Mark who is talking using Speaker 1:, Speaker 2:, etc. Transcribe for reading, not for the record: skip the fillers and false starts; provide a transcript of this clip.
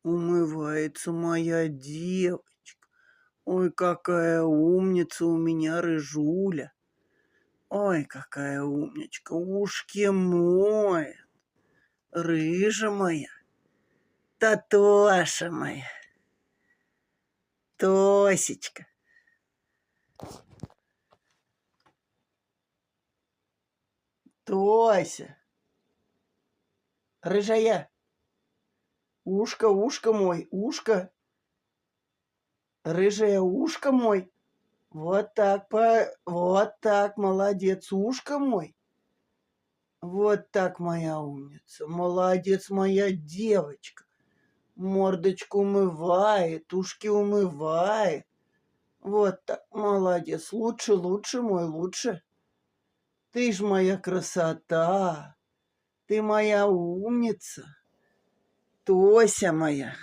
Speaker 1: Умывается моя девочка. Ой, какая умница у меня рыжуля. Ой, какая умничка, ушки моет. Рыжа моя, Татоша моя, Тосечка. Тося, рыжая, ушко мой, ушко. Рыжая, ушко мой. Вот так, молодец, ушко мой. Вот так, моя умница. Молодец, моя девочка. Мордочку умывает, ушки умывает. Вот так, молодец. Лучше, мой, лучше. Ты ж моя красота. Ты моя умница. Тося моя.